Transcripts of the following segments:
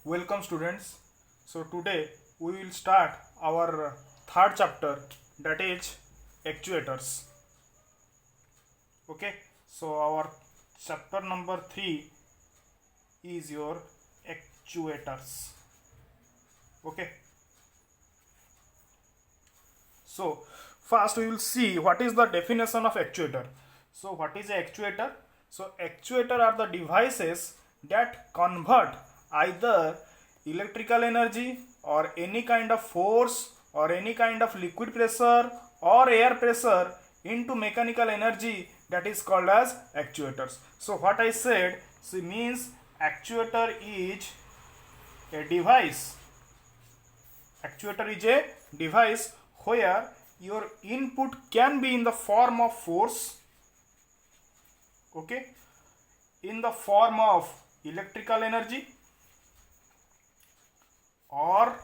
Welcome students. So today we will start our third chapter, that is actuators. Okay. So our chapter number 3 is your actuators. Okay. So first we will see what is the definition of actuator. So what is a actuator? So actuator are the devices that convert either electrical energy or any kind of force or any kind of liquid pressure or air pressure into mechanical energy, that is called as actuators. So what I said, so means actuator is a device. Actuator is a device where your input can be in the form of force, okay, in the form of electrical energy, or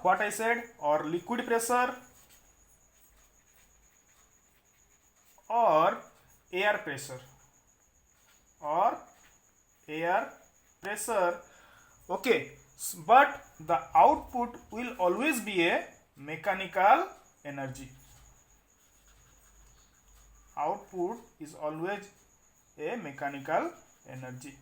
what I said, or liquid pressure or air pressure okay, but the output will always be a mechanical energy. Output is always a mechanical energy.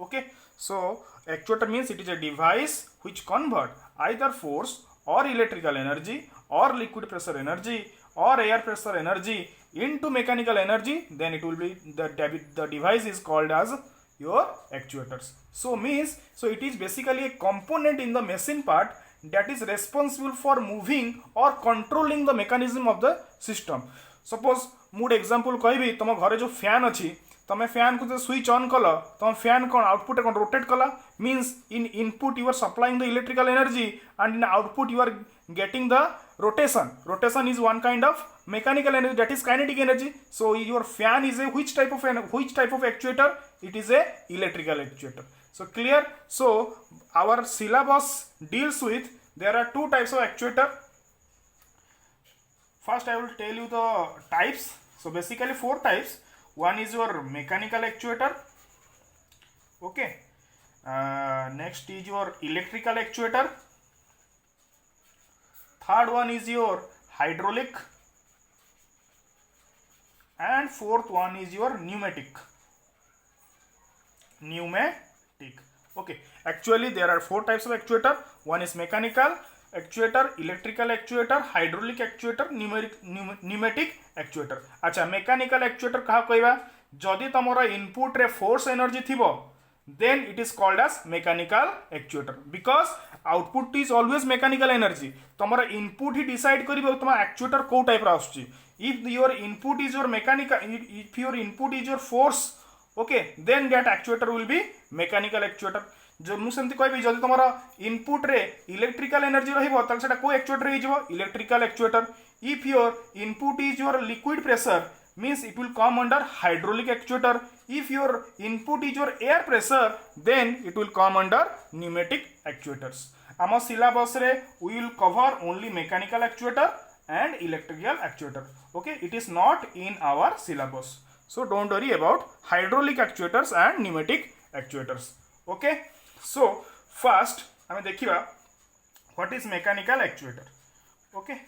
Okay, so actuator means it is a device which convert either force or electrical energy or liquid pressure energy or air pressure energy into mechanical energy. Then it will be the device is called as your actuators. So it is basically a component in the machine part that is responsible for moving or controlling the mechanism of the system. Suppose mode example कहबी तुम घरे जो fan अच्छी तुम fan को जो switch on कल तुम फैन कौन आउटपुट कौन रोटेट कला means in input you are supplying the electrical energy and in output you are getting the rotation is one kind of mechanical energy, that is kinetic energy. So your fan is a which type of actuator? It is a electrical actuator. So clear? So our syllabus deals with, there are two types of actuator. First I will tell you the types. So basically four types. One is your mechanical actuator, okay, next is your electrical actuator, third one is your hydraulic, and fourth one is your pneumatic. Okay, actually there are four types of actuator. One is mechanical actuator, electrical actuator, hydraulic actuator, pneumatic actuator. अच्छा, mechanical actuator कहा कहबा जदि तमरा input रे force energy थिबो then it is called as mechanical actuator, because output is always mechanical energy. तमरा input ही decide करिबो तमा actuator को टाइप रा आसुची. If your input is your mechanical, if your input is your force, okay, then that actuator will be mechanical actuator. जो मुझे कहबी जब तुम इनपुट रे इलेक्ट्रिकल एनर्जी रहिबो ताल सेटा को एक्चुएटर हो electrical actuator. If your input is your liquid pressure means it will come under hydraulic actuator. If your input is your air pressure then it will come under pneumatic actuators. Our syllabus re we will cover only mechanical actuator and electrical actuator. Okay, it is not in our syllabus, so don't worry about hydraulic actuators and pneumatic actuators. Okay, so first आमे देखिबा what is mechanical actuator. Okay,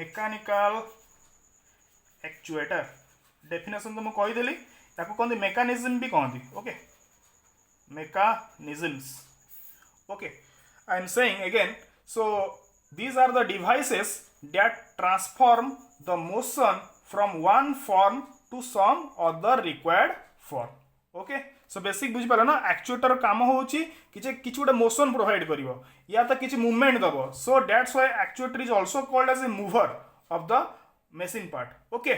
mechanical actuator definition तो मैं कही देली, ताको कहते mechanism भी कहती. Okay, mechanisms. Okay, I am saying again, so these are the devices that transform the motion from one form to some other required form. Okay, so basic बुझी पाला ना, एक्चुएटर काम होची किछि गोटे मोशन प्रोवाइड करिवो या तो किछि मूवमेंट दबो. So that's why actuator is also called as a mover of the machine part. Okay,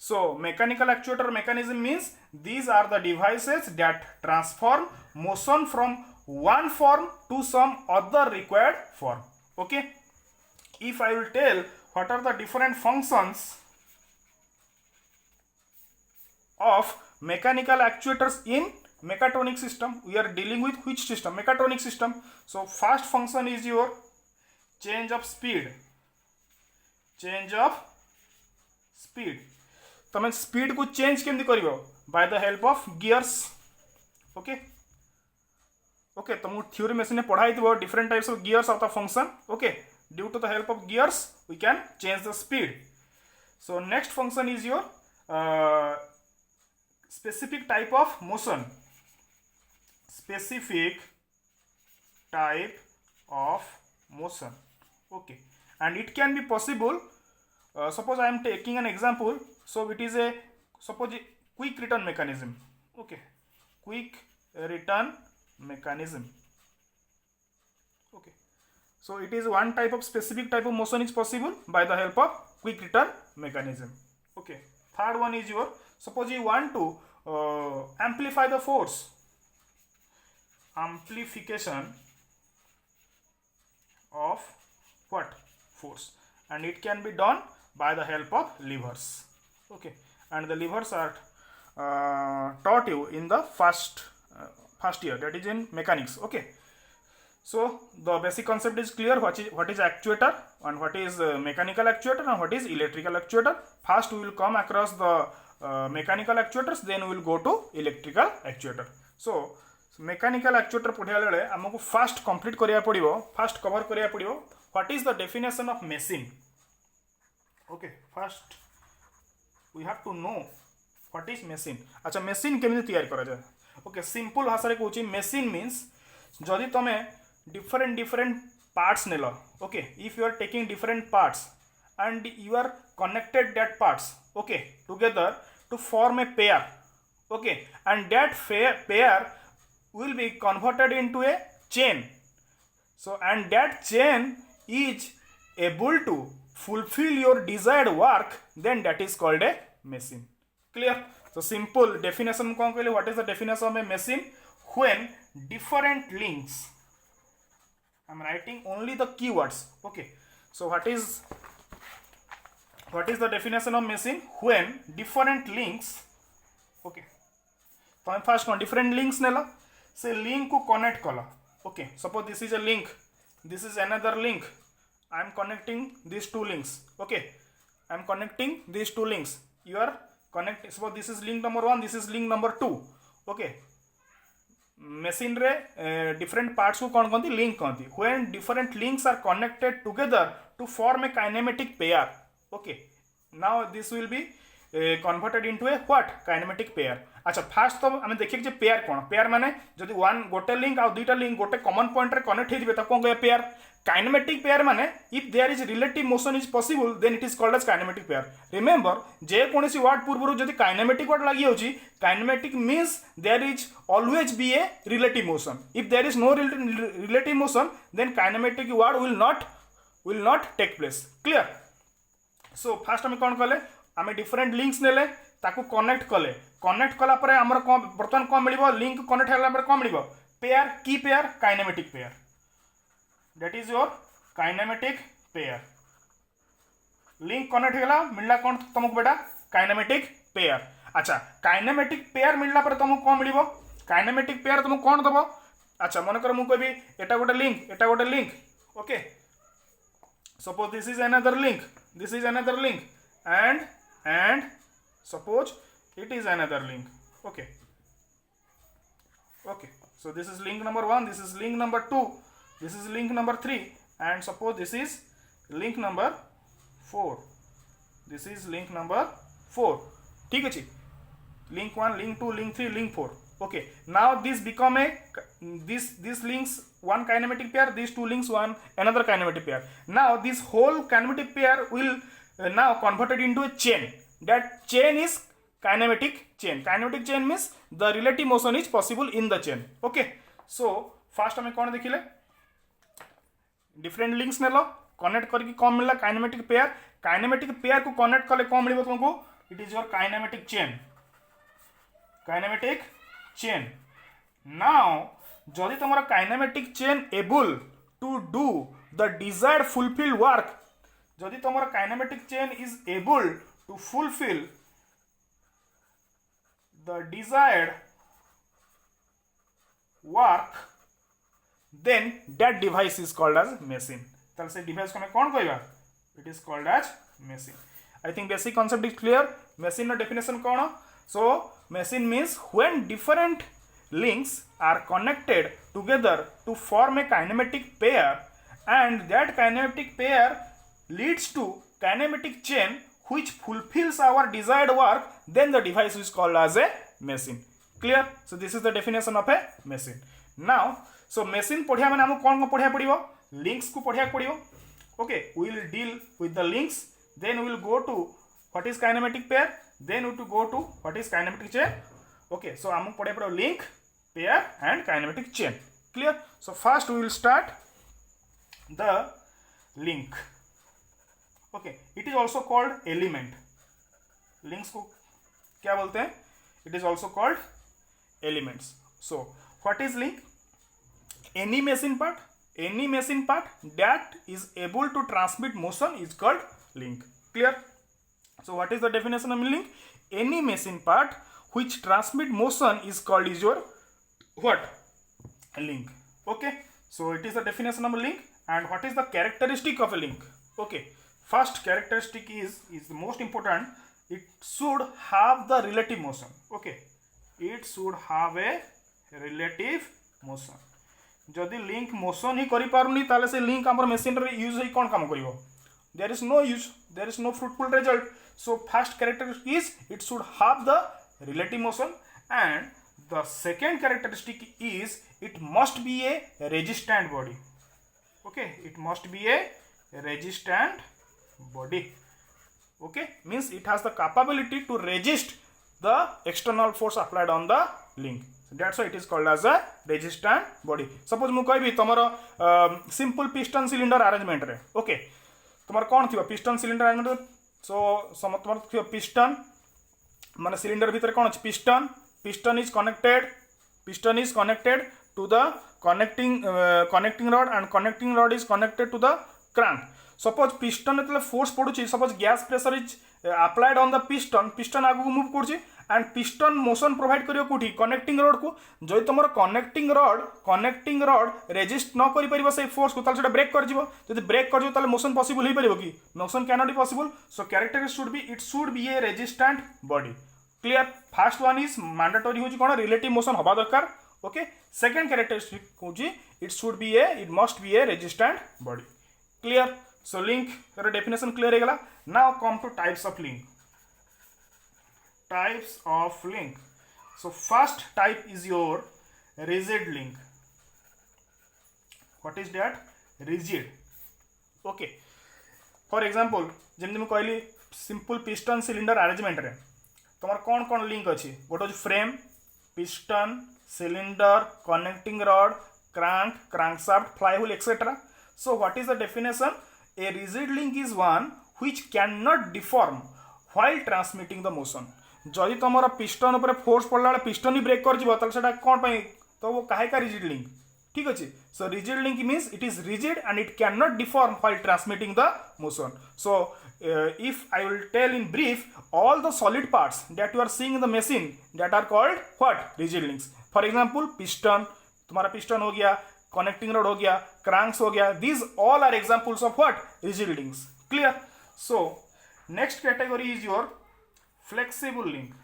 so mechanical actuator mechanism means these are the devices that transform motion from one form to some other required form. Okay, if I will tell what are the different functions of mechanical actuators in mechatronic system, we are dealing with which system? Mechatronic system. So first function is your change of speed. तुम speed को change केमती करिवो? By the help of gears. Okay, okay तुमको theory machine में पढ़ाई थो different types of gears of the function okay due to the help of gears we can change the speed so next function is your specific type of motion specific type of motion okay and it can be possible suppose I am taking an example so it is a suppose a quick return mechanism okay quick return mechanism okay so it is one type of specific type of motion is possible by the help of quick return mechanism okay third one is your suppose you want to amplify the force amplification of what force and it can be done by the help of levers okay and the levers are taught you in the first year that is in mechanics okay so the basic concept is clear what is actuator and what is mechanical actuator and what is electrical actuator first we will come across the mechanical actuators then we will go to electrical actuator so mechanical actuator पढ़िया बेले आमको fast complete करिया पड़िबो fast cover करिया पड़िबो what is the definition of machine okay first we have to know what is machine अच्छा machine केमिति तैयार करा जाय ओके सिंपल भाषा रे कहूची मशीन मींस जदि तमे different parts नेलो okay if you are taking different parts and you are connected that parts okay together to form a pair okay and that pair will be converted into a chain so and that chain is able to fulfill your desired work then that is called a machine clear so simple definition kon कहले what is the definition of a machine when different links I'm writing only the keywords okay so what is the definition of machine when different links okay तो first one different links नेला से link को connect कला okay suppose this is a link this is another link I am connecting these two links okay I am connecting these two links you are connect suppose this is link number 1 this is link number 2 okay machine रे different parts को कौन कहती link कहती when different links are connected together to form a kinematic pair okay now this will be converted into a what kinematic pair अच्छा fast तो आम देखिए जे pair कौन पेयर माने जदि वन गोटे लिंक आ दुईटा लिंक गोटे कॉमन पॉइंट रे कनेक्ट हेजिबे त कोन कहे पेयर काइनेमेटिक पेयर माने if there is relative motion is possible then it is called as kinematic pair remember जे कोनसी वर्ड पूर्वरु जदि काइनेमेटिक वर्ड लागि होची kinematic means there is always be a relative motion if there is no relative motion then kinematic word will not take place clear so fast हम कोन कले आम डिफरेंट लिंक्स नेले ताकू कनेक्ट कला परे हमर बर्तमान कोन मिलिबो लिंक कनेक्ट होला परे कोन मिलिबो पेयर की pair kinematic pair that is your kinematic pair link connect होला मिलला कोन तुमको बेटा काइनेमेटिक पेयर अच्छा काइनेमेटिक पेयर मिलला परे तुमको कोन मिलिबो काइनेमेटिक पेयर तुमको कोन दबो अच्छा मन कर मु कहबी एटा गोटे link okay suppose this is another link and suppose it is another link okay so this is link number 1 this is link number 2 this is link number 3 and suppose this is link number 4 this is link number 4 ठीक है link 1 link 2 link 3 link 4 okay now this become a this links one kinematic pair these two links one another kinematic pair now this whole kinematic pair will now converted into a chain that chain is kinematic chain means the relative motion is possible in the chain okay so first हमें कौन देखिले different links नेलो connect करके कौन मिलला kinematic pair को connect कले कौन मिलिबो तुमको it is your kinematic chain now जदि तुमरा kinematic chain able to do the desired fulfil work जदि तुमरा kinematic chain is able to fulfil the desired work then that device is called as machine ताले से device को हमें कौन कहबा it is called as machine I think basic concept is clear machine no definition कौन so machine means when different links are connected together to form a kinematic pair, and that kinematic pair leads to kinematic chain which fulfills our desired work, then the device is called as a machine. Clear? So this is the definition of a machine. Now so machine पढ़िया माने हमको कौन पढ़िया पड़िबो? Links को पढ़िया पड़िबो. Okay, we will deal with the links, then we will go to what is kinematic pair, then we will go to what is kinematic chain. Okay, so हमको पढ़िया पड़ो link, pair and kinematic chain. Clear? So first we will start the link. Okay, it is also called element. Links को क्या बोलते हैं? It is also called elements. So what is link? Any machine part that is able to transmit motion is called link. Clear? So what is the definition of link? Any machine part which transmit motion is called is your what? Link. Okay, so it is the definition of a link. And what is the characteristic of a link? Okay, first characteristic is the most important. It should have the relative motion. Okay, it should have a relative motion. जदि link motion ही करि पारुनी ताले से link हमर machine रे use ही कोन काम करिवो? There is no use, there is no fruitful result. So first characteristic is it should have the relative motion, and the second characteristic is it must be a resistant body. Okay, it must be a resistant body. Okay, means it has the capability to resist the external force applied on the link. That's why it is called as a resistant body. Suppose mu कहबी तमरो simple piston cylinder arrangement रे. Okay, तमर कोन थिबो piston cylinder arrangement? So तमर थिबो piston माने cylinder भीतर कोन अछि piston is connected to the connecting rod, and connecting rod is connected to the crank. Suppose piston एतले force पडुची, suppose gas pressure is applied on the piston आगु move करछि, and piston motion provide करियो कोठी connecting rod को. जय तमर connecting rod resist न करि परिबो से force को, ताले सेटा ब्रेक कर जिवो. जदि ब्रेक कर जिवो ताले motion possible होई परिबो कि? Motion cannot be possible. So characteristic should be a resistant body. Clear? First one is mandatory होची कोन relative motion हबा दरकार. Okay, second characteristic होची it must be a resistant body. Clear? So link definition clear है. Now come to types of link. So first type is your rigid link. What is that? Rigid. Okay, for example जेमति मैं कहली simple piston cylinder arrangement रे तमर कौन link अच्छी? गोटे हूँ frame, piston, cylinder, connecting rod, crankshaft, flywheel, etc. So what is the definition? A rigid link is one which cannot deform while transmitting the motion. जदि तुम पिस्टन उपर force पड़ला पिस्टन ही ब्रेक कर कौन तो वो काहे का रिजिड लिंक. ठीक अच्छे. So rigid link means it is rigid and it can not deform while transmitting the motion. So if I will tell in brief all the solid parts that you are seeing in the machine that are called what? Rigid links. For example piston, तुम्हारा piston हो गया, connecting rod हो गया, cranks हो गया. These all are examples of what? Rigid links. Clear? So next category is your flexible link.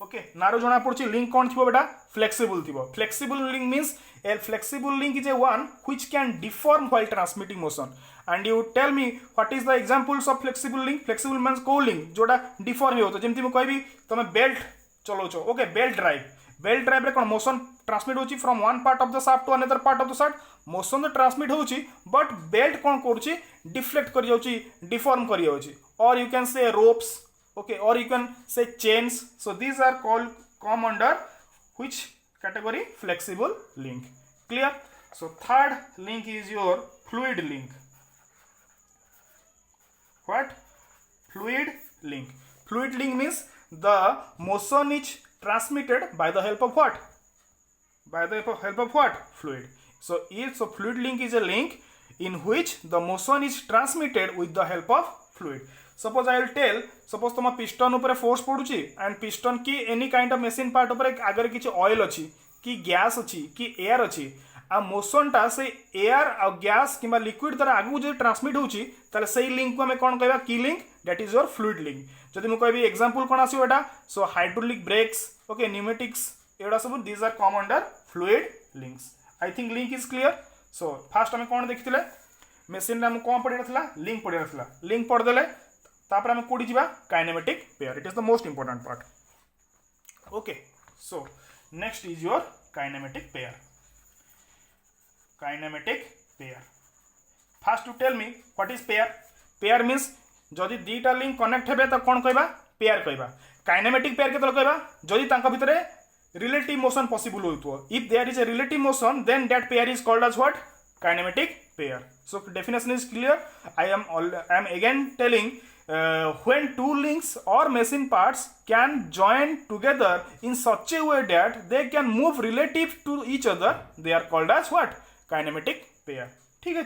Okay, नारो जना पड़छि लिंक कौन थिबो बेटा? फ्लेक्सिबल थिबो. Flexible link means a flexible link is a one which can deform while transmitting motion. And you tell me what is the examples of flexible link? Flexible means को link जोटा deform हो. तो जेमति म कहबी तमे belt चलोचो. Okay, belt drive रे कोन मोशन ट्रांसमिट होची from one part of the shaft to another part of the shaft. Motion तो ट्रांसमिट होची बट बेल्ट कोन करूची? डिफ्लेक्ट करि जाउची, डिफॉर्म करि जाउची. और you can say ropes. Okay, or you can say chains. So these are come under which category? Flexible link. Clear? So third link is your fluid link. What? Fluid link. Fluid link means the motion is transmitted by the help of what? By the help of what? Fluid. So fluid link is a link in which the motion is transmitted with the help of fluid. Suppose I will tell, suppose तुम piston ऊपर force पड़ुची and piston की any kind of machine part ऊपर आगे किसी oil अच्छी कि gas अच्छी कि एयर अच्छी आ मोशन टा से एयर आ गैस किंबा लिक्विड द्वारा आगु जो ट्रांसमिट होची ताले सेही लिंक को हमें कोन कहबा? की link. That is your fluid link. जदि मु कहबी एग्जांपल कोन आसीबो एटा so hydraulic brakes okay pneumatics एडा सब these are come under fluid links I think link is clear so fast हम कोन देखिथिले मशीन रे हम कोन पढिरथला लिंक पढिरथला लिंक पढ देले तापर हम कोडी जिबा kinematic pair it is the most important part okay so next is your kinematic pair first to tell me what is pair means जदि दीटा लिंक कनेक्ट हेबे त कोन कहबा पेयर कहबा काइनेमेटिक पेयर केतल कहबा जदि तांका भितरे रिलेटिव मोशन पॉसिबल होइतो if there is a relative motion then that pair is called as what kinematic pair so definition is clear I am again telling when two links or machine parts can join together in such a way that they can move relative to each other they are called as what kinematic pair ठीक है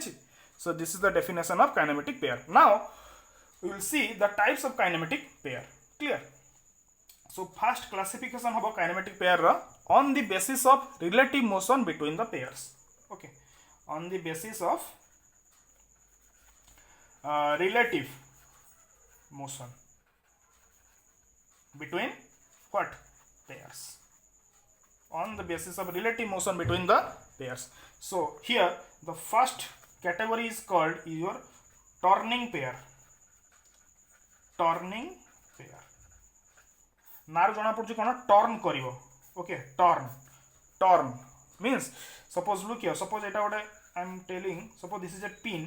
so this is the definition of kinematic pair now we will see the types of kinematic pair clear so first classification of kinematic pair on the basis of relative motion between the pairs okay on the basis of relative motion between what pairs on the basis of relative motion between the pairs so here the first category is called your turning pair नार जना पड़छ कोन turn करिवो okay turn means suppose look here suppose eta गोटे I am telling suppose this is a pin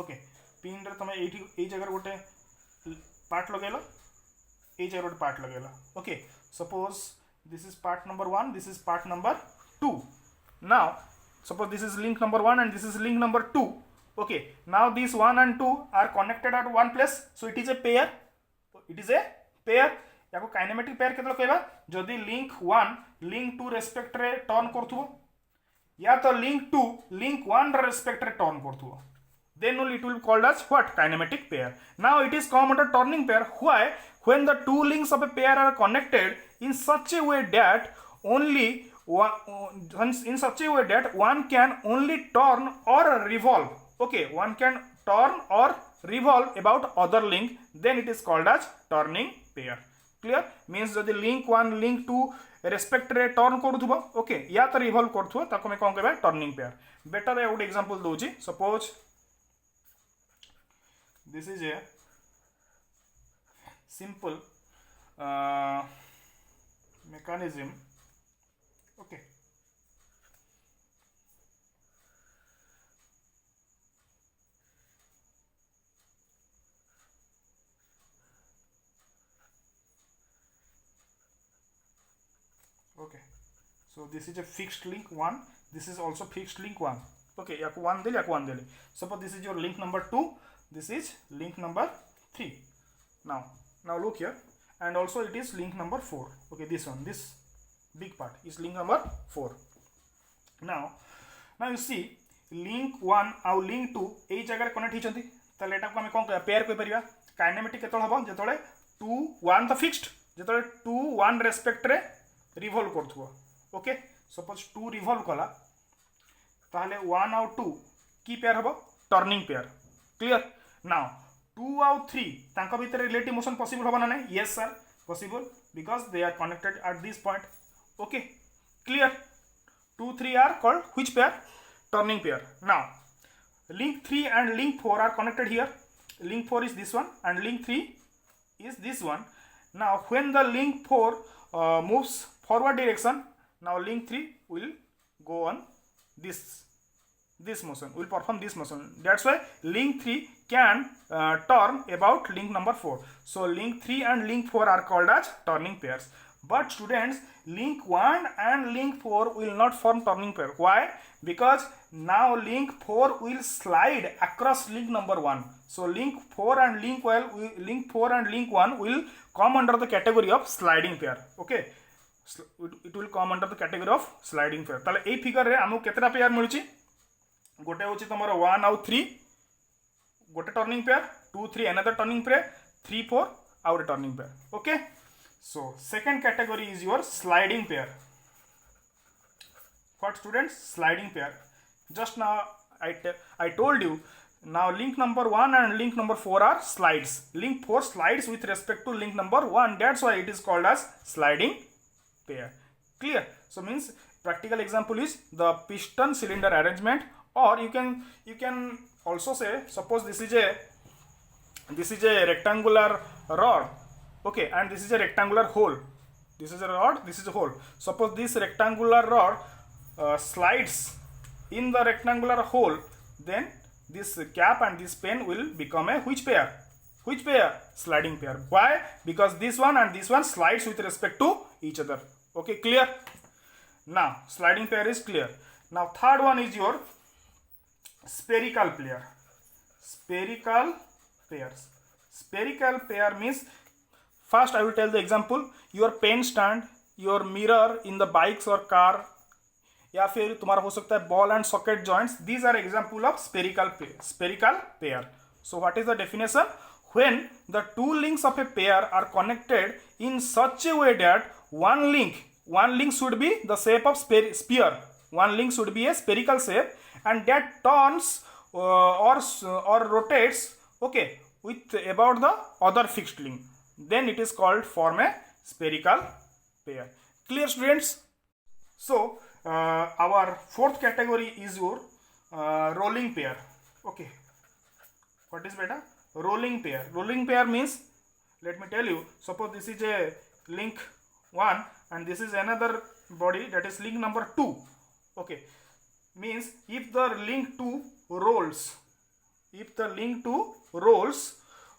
okay pin रे तमे एई जगह गोटे पार्ट लगेलो एई जगह गोटे पार्ट लगेलो okay suppose this is part number 1 this is part number 2 now suppose this is link number 1 and this is link number 2 okay now these 1 and 2 are connected at one place so it is a pair याको kinematic pair केतल कहबा जदी link 1 link 2 respect रे turn करथुबो या तो link 2 link 1 रे respect रे turn करथुबो then only it will be called as what kinematic pair now it is come under turning pair why when the two links of a pair are connected in such a way that one can only turn or revolve okay one can turn or revolve about other link then it is called as turning pair clear means जदि link 1 link 2 respect रे turn करूथबो okay या तो revolve करथबो ताको मे कोन कहबा turning pair better a good example Dochi suppose this is a simple mechanism okay so this is a fixed link 1 this is also fixed link 1 okay याको 1 देले suppose this is your link number 2 this is link number 3 now look here and also it is link number 4 okay this one this big part is link number 4 now you see link 1 और link 2 एई जगह connect हिचंती तले एटा को हम कोन pair कोइ परिबा kinematic केतल हबो जेतले 2 1 तो fixed जेतले 2 1 respect रे revolve करथुबो okay suppose 2 revolve कला ताहले 1 और 2 की पेयर हबो टर्निंग पेयर क्लियर now 2 और 3 तांका भीतर रिलेटिव मोशन पॉसिबल होबा ना yes sir possible because they are connected at this point okay clear 2 3 are called which pair turning pair now link 3 and link 4 are connected here link 4 is this one and link 3 is this one now when the link 4 moves forward direction now link 3 will go on this motion will perform this motion that's why link 3 can turn about link number 4 so link 3 and link 4 are called as turning pairs but students link 1 and link 4 will not form turning pair why because now link 4 will slide across link number 1 so link 4 and link 1 will come under the category of sliding pair okay it will come under the category of sliding pair ताले a figure रे हमु केतरा pair मिलुची गोटे होची तमरो 1 और 3 गोटे turning pair 2 3 another turning pair 3 4 और turning pair okay so second category is your sliding pair what students sliding pair just now I told you Now link number 1 and link number 4 are slides. Link 4 slides with respect to link number 1. That's why it is called as sliding pair. Clear? So means practical example is the piston cylinder arrangement, or you can also say, suppose this is a rectangular rod, okay, and this is a rectangular hole. This is a rod, this is a hole. Suppose this rectangular rod slides in the rectangular hole, then this cap and this pen will become a which pair? Which pair? Sliding pair. Why? Because this one and this one slides with respect to each other. Okay, clear? Now sliding pair is clear. Now third one is your spherical pair. Spherical pairs. Spherical pair means, first I will tell the example. Your pen stand, your mirror in the bikes or car, या फिर तुम्हारा हो सकता है ball and socket joints. These are example of spherical pair. So what is the definition? When the two links of a pair are connected in such a way that one link should be the shape of sphere. One link should be a spherical shape, and that turns or rotates, okay, with about the other fixed link. Then it is called form a spherical pair. Clear, students? So our fourth category is your rolling pair. Okay, what is beta? Rolling pair. Rolling pair means, let me tell you, suppose this is a link 1 and this is another body, that is link number 2. Okay, means if the link 2 rolls,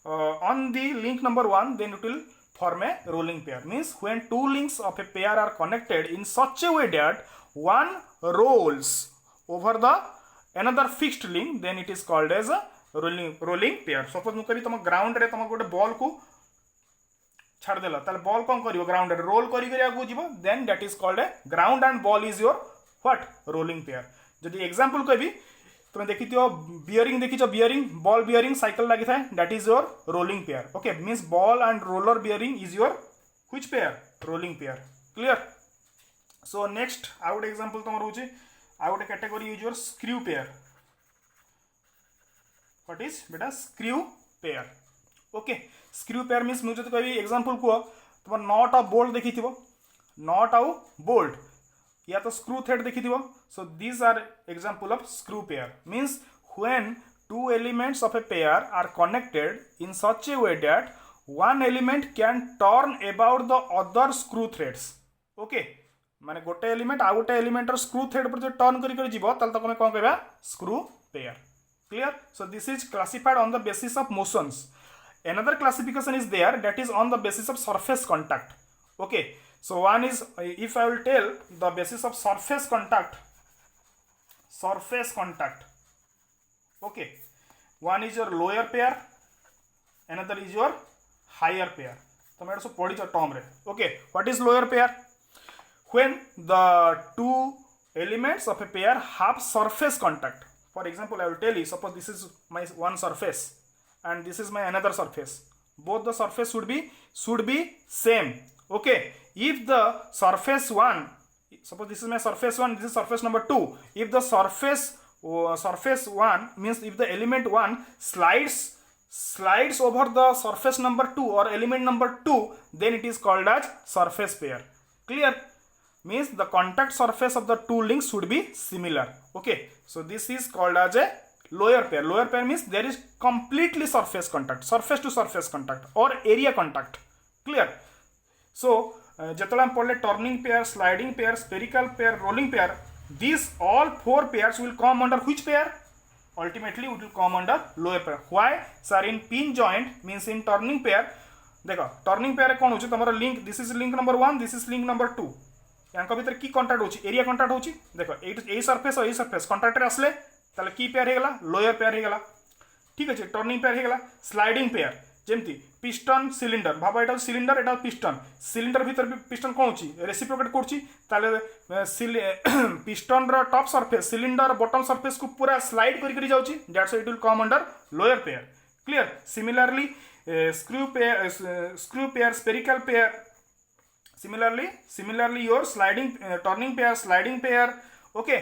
on the link number 1, then it will form a rolling pair. Means when two links of a pair are connected in such a way that one rolls over the another fixed link, then it is called as a rolling pair. Suppose ମୁଁ कभी तुम ground रे तुम गोटे ball को छाड़ देला, ताले बॉल कौन करियो? ग्राउंड रे रोल करी करी आगु जीवो, then that is called a ground and ball is your what? Rolling pair. जदि एग्जांपल कभी तुम देखिथियो बियरिंग, देखिछो बियरिंग, बॉल बियरिंग साइकिल लागि थाए, that is your rolling pair. Okay, means ball and roller bearing is your which pair? Rolling pair. Clear? So next I would example tomar hochi, I would category is your screw pair. What is beta? Screw pair. Okay, screw pair means mu jodi kahi example ko tomar knot और bolt देखिथिबो, knot और bolt या तो screw thread देखिथिबो. So these are example of screw pair. Means when two elements of a pair are connected in such a way that one element can turn about the other screw threads. Okay, माने गोटे element आ गोटे element screw thread पर जो turn करी जीवो ताल तक कौन कहबा? Screw pair. Clear? So this is classified on the basis of motions. Another classification is there, that is on the basis of surface contact. Okay, so one is, if I will tell the basis of surface contact, okay, one is your lower pair, another is your higher pair. तुम एटा सब पढ़िछ term रे. Okay, what is lower pair? When the two elements of a pair have surface contact. For example, I will tell you, suppose this is my one surface and this is my another surface. Both the surface should be same. Okay, if the surface 1, suppose this is my surface 1, this is surface number 2. If the surface 1 means if the element 1 slides over the surface number 2 or element number 2, then it is called as surface pair. Clear? Means the contact surface of the two links should be similar. Okay, so this is called as a lower pair. Lower pair means there is completely surface contact, surface to surface contact or area contact. Clear? So जेतला हम पढ़ले turning pair, sliding pair, spherical pair, rolling pair, these all four pairs will come under which pair? Ultimately it will come under lower pair. Why? Sir, in pin joint means in turning pair, देखो turning pair कौन होची? तमरा link, this is link number 1, this is link number 2. Rank भीतर की contact होची? Area contact होची. देखो a surface और a surface contact रे आसले ताले की पेयर हेगला? लोअर पेयर हेगला. ठीक अछि, टर्निंग पेयर हेगला. स्लाइडिंग पेयर जेमती पिस्टन सिलिंडर, भाबा एटा सिलिंडर, एटा पिस्टन. सिलिंडर भीतर भी पिस्टन कोन होची? रेसिप्रोकेट करची. ताले पिस्टन रो top surface cylinder bottom surface को पूरा स्लाइड करी जाउची. That's it will come under lower pair. Clear? Similarly screw pair, spherical pair. Similarly your sliding turning pair, sliding pair, okay,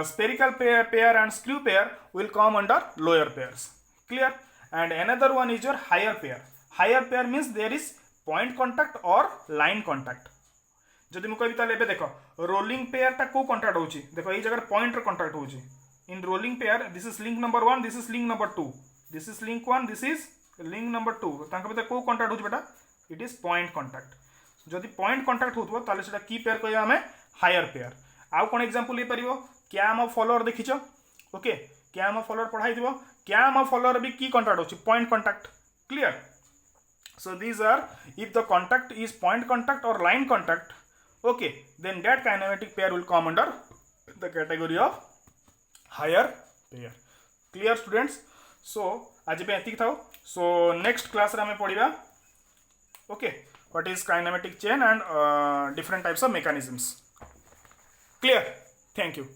spherical pair and screw pair will come under lower pairs. Clear? And another one is your higher pair. Higher pair means there is point contact or line contact. जदि मुझे कहबी ताले देख rolling pair टा को contact होची देखो ये जगह पॉइंट रे कंटाक्ट होची in rolling pair this is link number 1 this is link number 2 this is link 1 this is link number 2 तांका भीतर को कंटाक्ट होची बेटा इट इज पॉइंट कंटाक्ट जदि पॉइंट कंटाक्ट होतबो ताले सेटा की पेयर कहया हमें हायर पेयर आउ कोन एग्जांपल ले परिबो कैम ऑफ फॉलोअर देखिचो ओके कैम ऑफ फॉलोअर पढ़ाई दिबो कैम ऑफ फॉलोअर भी की कंटाक्ट होची point contact clear so these are if the contact is point contact or line contact okay then that kinematic pair will come under the category of higher pair clear students so आज पे एतिक थाओ so next class रे हमें पढ़िबा okay what is kinematic chain and different types of mechanisms clear thank you